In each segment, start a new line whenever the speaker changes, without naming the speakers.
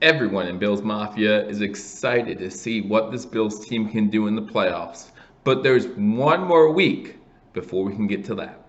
Everyone in Bills Mafia is excited to see what this Bills team can do in the playoffs. But there's one more week before we can get to that.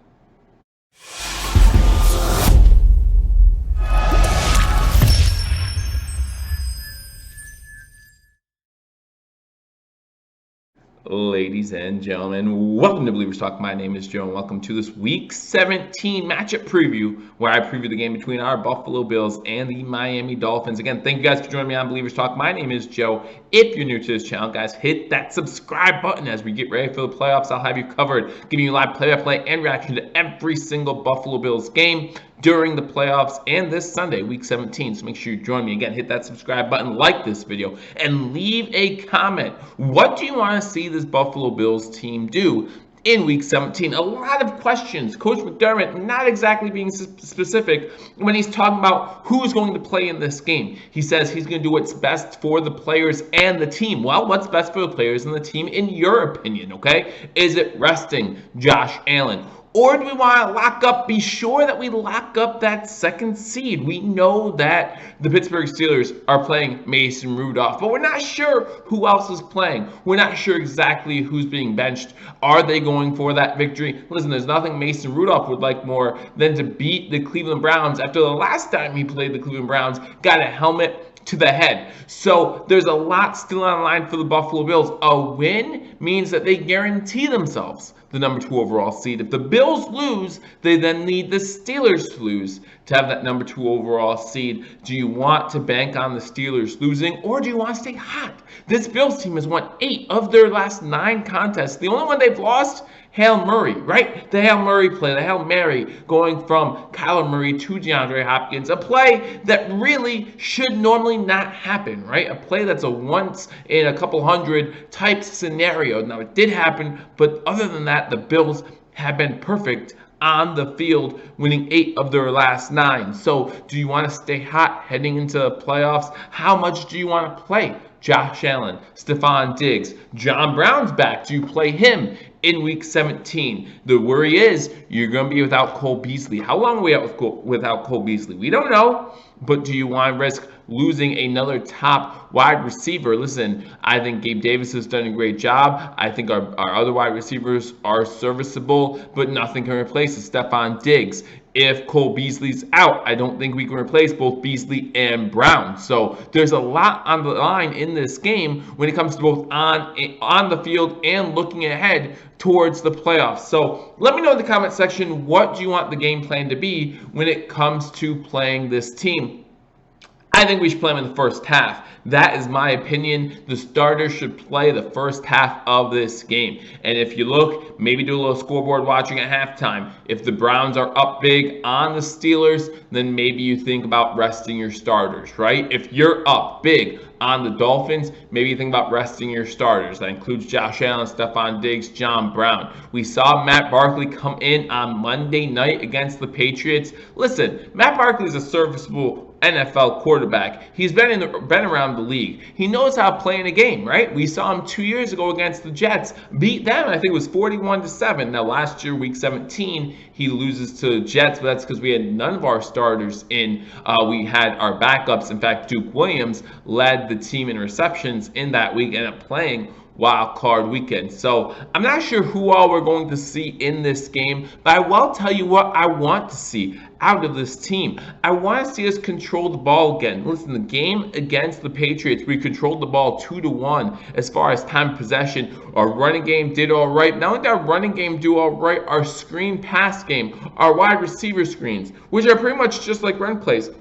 Ladies and gentlemen, welcome to Billievers Talk. My name is Joe, and welcome to this Week 17 matchup preview, where I preview the game between our Buffalo Bills and the Miami Dolphins. Again, thank you guys for joining me on Billievers Talk. My name is Joe. If you're new to this channel, guys, hit that subscribe button as we get ready for the playoffs. I'll have you covered, giving you live play-by-play and reaction to every single Buffalo Bills game during the playoffs and this Sunday, Week 17. So make sure you join me. Again, hit that subscribe button, like this video, and leave a comment. What do you want to see this Buffalo Bills team do in Week 17? A lot of questions. Coach McDermott not exactly being specific when he's talking about who's going to play in this game. He says he's going to do what's best for the players and the team. Well, what's best for the players and the team in your opinion, okay? Is it resting Josh Allen? Or do we want to lock up, be sure that we lock up that second seed? We know that the Pittsburgh Steelers are playing Mason Rudolph, but we're not sure who else is playing. We're not sure exactly who's being benched. Are they going for that victory? Listen, there's nothing Mason Rudolph would like more than to beat the Cleveland Browns after the last time he played the Cleveland Browns, got a helmet to the head. So there's a lot still on the line for the Buffalo Bills. A win means that they guarantee themselves the number 2 overall seed. If the Bills lose, they then need the Steelers to lose to have that number 2 overall seed. Do you want to bank on the Steelers losing, or do you want to stay hot? This Bills team has won 8 of their last 9 contests. The only one they've lost, Hail Murray, right? The Hail Murray play, the Hail Mary going from Kyler Murray to DeAndre Hopkins, a play that really should normally not happen, right? A play that's a once in a couple hundred type scenario. Now, it did happen, but other than that, the Bills have been perfect on the field, winning 8 of their last 9. So do you want to stay hot heading into the playoffs? How much do you want to play Josh Allen, Stephon Diggs? John Brown's back. Do you play him in Week 17? The worry is you're going to be without Cole Beasley. How long are we out without Cole Beasley? We don't know. But do you want to risk losing another top wide receiver? Listen, I think Gabe Davis has done a great job. I think our other wide receivers are serviceable, but nothing can replace Stephon Diggs. If Cole Beasley's out, I don't think we can replace both Beasley and Brown. So there's a lot on the line in this game when it comes to both on the field and looking ahead towards the playoffs. So let me know in the comment section, what do you want the game plan to be when it comes to playing this team? I think we should play them in the first half. That is my opinion. The starters should play the first half of this game. And if you look, maybe do a little scoreboard watching at halftime. If the Browns are up big on the Steelers, then maybe you think about resting your starters, right? If you're up big on the Dolphins, maybe you think about resting your starters. That includes Josh Allen, Stephon Diggs, John Brown. We saw Matt Barkley come in on Monday night against the Patriots. Listen, Matt Barkley is a serviceable NFL quarterback. He's been around the league. He knows how to play in a game, right? We saw him 2 years ago against the Jets, beat them. I think it was 41-7. Now last year, Week 17, he loses to the Jets, but that's because we had none of our starters in. We had our backups. In fact, Duke Williams led the team in receptions in that week, ended up playing wild card weekend. So I'm not sure who all we're going to see in this game, but I will tell you what I want to see out of this team. I want to see us control the ball again. Listen, the game against the Patriots, we controlled the ball 2-1 as far as time possession. Our running game did all right. Not only did our running game do all right, our screen pass game, our wide receiver screens, which are pretty much just like run plays,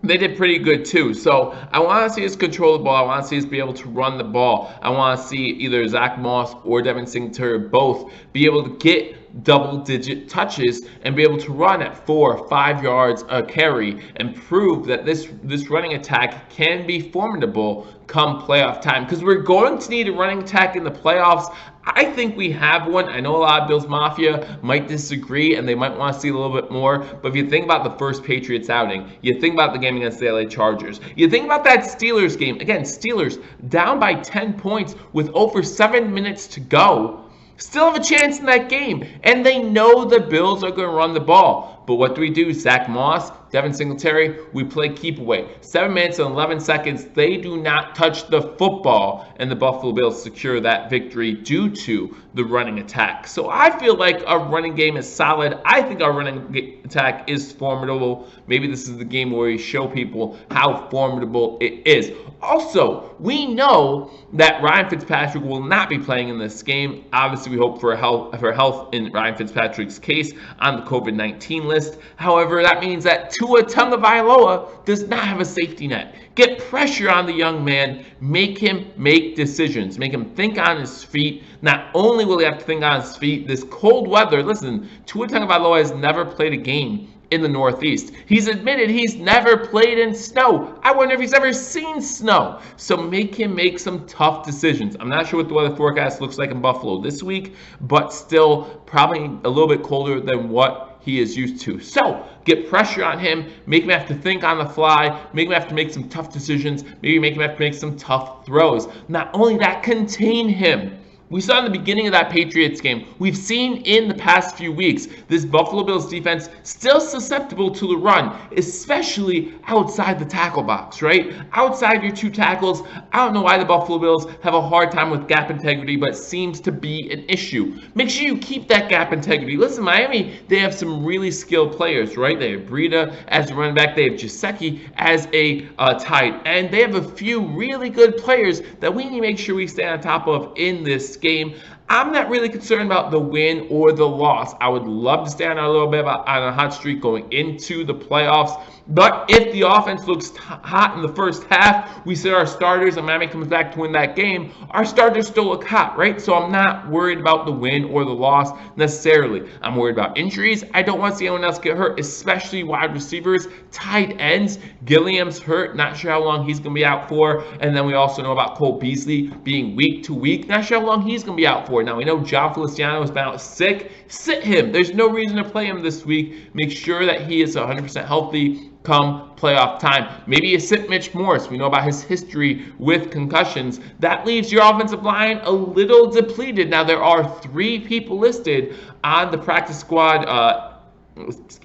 they did pretty good too. So I want to see us control the ball. I want to see us be able to run the ball. I want to see either Zach Moss or Devin Singletary both be able to get double-digit touches and be able to run at 4 or 5 yards a carry and prove that this running attack can be formidable come playoff time, because we're going to need a running attack in the playoffs. I think we have one. I know a lot of Bills Mafia might disagree and they might want to see a little bit more, but if you think about the first Patriots outing, you think about the game against the LA Chargers, you think about that Steelers game, again, Steelers down by 10 points with over 7 minutes to go, still have a chance in that game, and they know the Bills are going to run the ball. But what do? Zach Moss Devin Singletary, we play keep away. 7 minutes and 11 seconds. They do not touch the football, and the Buffalo Bills secure that victory due to the running attack. So I feel like our running game is solid. I think our running attack is formidable. Maybe this is the game where we show people how formidable it is. Also, we know that Ryan Fitzpatrick will not be playing in this game. Obviously, we hope for health in Ryan Fitzpatrick's case on the COVID-19 list. However, that means that Tua Tagovailoa does not have a safety net. Get pressure on the young man. Make him make decisions. Make him think on his feet. Not only will he have to think on his feet, this cold weather, listen, Tua Tagovailoa has never played a game in the Northeast. He's admitted he's never played in snow. I wonder if he's ever seen snow. So make him make some tough decisions. I'm not sure what the weather forecast looks like in Buffalo this week, but still probably a little bit colder than what he is used to. So get pressure on him, make him have to think on the fly, make him have to make some tough decisions, maybe make him have to make some tough throws. Not only that, contain him. We saw in the beginning of that Patriots game, we've seen in the past few weeks, this Buffalo Bills defense still susceptible to the run, especially outside the tackle box, right? Outside your two tackles, I don't know why the Buffalo Bills have a hard time with gap integrity, but seems to be an issue. Make sure you keep that gap integrity. Listen, Miami, they have some really skilled players, right? They have Breida as a running back. They have Gesicki as a tight end. They have a few really good players that we need to make sure we stay on top of in this game. I'm not really concerned about the win or the loss. I would love to stay on a little bit on a hot streak going into the playoffs. But if the offense looks hot in the first half, we see our starters, and Miami comes back to win that game, our starters still look hot, right? So I'm not worried about the win or the loss necessarily. I'm worried about injuries. I don't want to see anyone else get hurt, especially wide receivers, tight ends. Gilliam's hurt. Not sure how long he's going to be out for. And then we also know about Cole Beasley being week to week. Not sure how long he's going to be out for. Now, we know John Feliciano has been out sick. Sit him. There's no reason to play him this week. Make sure that he is 100% healthy come playoff time. Maybe you sit Mitch Morse. We know about his history with concussions. That leaves your offensive line a little depleted. Now, there are 3 people listed on the practice squad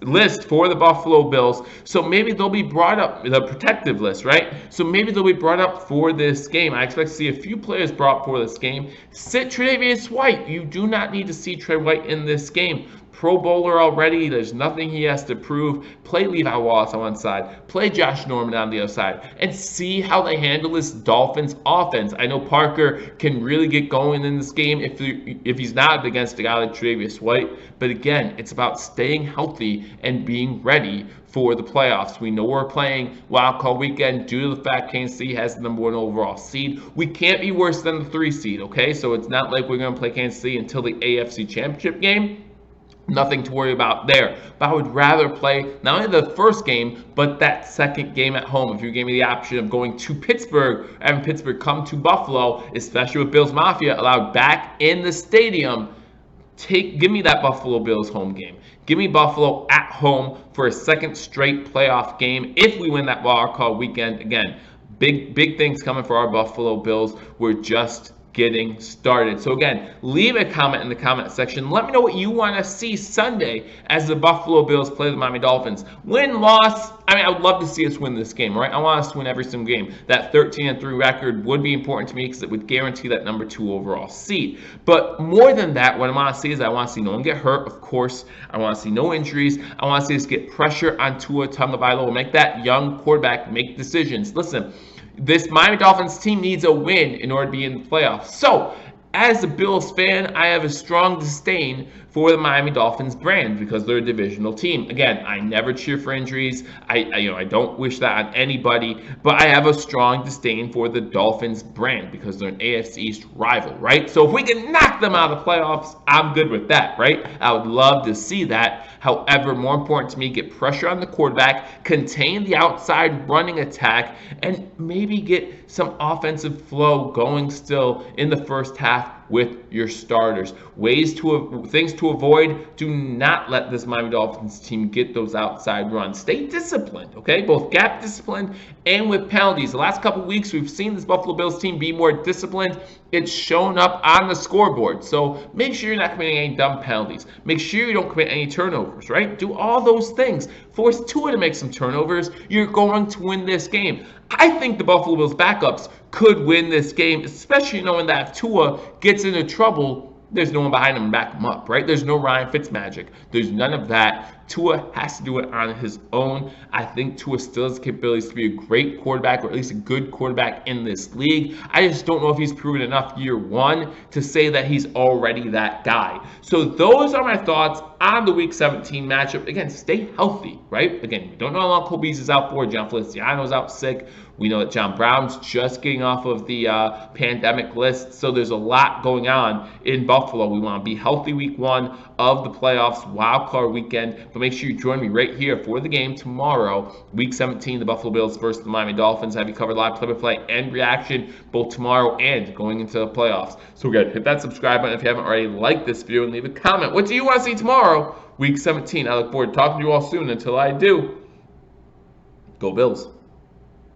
list for the Buffalo Bills, so maybe they'll be brought up, the protective list, right? So maybe they'll be brought up for this game. I expect to see a few players brought up for this game. Sit Tre'Davious White. You do not need to see Trey White in this game. Pro Bowler already. There's nothing he has to prove. Play Levi Wallace on one side. Play Josh Norman on the other side. And see how they handle this Dolphins offense. I know Parker can really get going in this game if he's not against a guy like Tre'Davious White. But again, it's about staying healthy and being ready for the playoffs. We know we're playing wildcard weekend due to the fact Kansas City has the #1 overall seed. We can't be worse than the 3 seed, okay? So it's not like we're going to play Kansas City until the AFC Championship game. Nothing to worry about there. But I would rather play not only the first game, but that second game at home. If you gave me the option of going to Pittsburgh, having Pittsburgh come to Buffalo, especially with Bills Mafia allowed back in the stadium, give me that Buffalo Bills home game. Give me Buffalo at home for a second straight playoff game if we win that wild card weekend. Again, big things coming for our Buffalo Bills. We're just getting started. So again, leave a comment in the comment section. Let me know what you want to see Sunday as the Buffalo Bills play the Miami Dolphins. Win, loss, I would love to see us win this game, right? I want us to win every single game. That 13-3 record would be important to me because it would guarantee that #2 overall seed. But more than that, what I want to see is I want to see no one get hurt, of course. I want to see no injuries. I want to see us get pressure on Tua Tagovailoa. Make that young quarterback make decisions. Listen, this Miami Dolphins team needs a win in order to be in the playoffs. So, as a Bills fan, I have a strong disdain for the Miami Dolphins brand because they're a divisional team. Again, I never cheer for injuries. I don't wish that on anybody, but I have a strong disdain for the Dolphins brand because they're an AFC East rival, right? So if we can knock them out of the playoffs, I'm good with that, right? I would love to see that. However, more important to me, get pressure on the quarterback, contain the outside running attack, and maybe get some offensive flow going still in the first half with your starters. Things to avoid: do not let this Miami Dolphins team get those outside runs. Stay disciplined, okay? Both gap disciplined and with penalties. The last couple weeks, we've seen this Buffalo Bills team be more disciplined it's shown up on the scoreboard. So make sure you're not committing any dumb penalties. Make sure you don't commit any turnovers, right? Do all those things. Force Tua to make some turnovers. You're going to win this game. I think the Buffalo Bills backups could win this game, especially knowing that if Tua gets into trouble, there's no one behind him to back him up, right? There's no Ryan Fitzmagic. There's none of that. Tua has to do it on his own. I think Tua still has the capabilities to be a great quarterback, or at least a good quarterback in this league. I just don't know if he's proven enough year one to say that he's already that guy. So those are my thoughts on the Week 17 matchup. Again, stay healthy, right? Again, we don't know how long Cole Beasley is out for. John Feliciano's out sick. We know that John Brown's just getting off of the pandemic list. So there's a lot going on in Buffalo. We want to be healthy week one of the playoffs, wild card weekend. But make sure you join me right here for the game tomorrow, Week 17, the Buffalo Bills versus the Miami Dolphins. Have you covered live play-by-play and reaction both tomorrow and going into the playoffs. So again, hit that subscribe button if you haven't already. Like this video and leave a comment. What do you want to see tomorrow, Week 17? I look forward to talking to you all soon. Until I do, go Bills.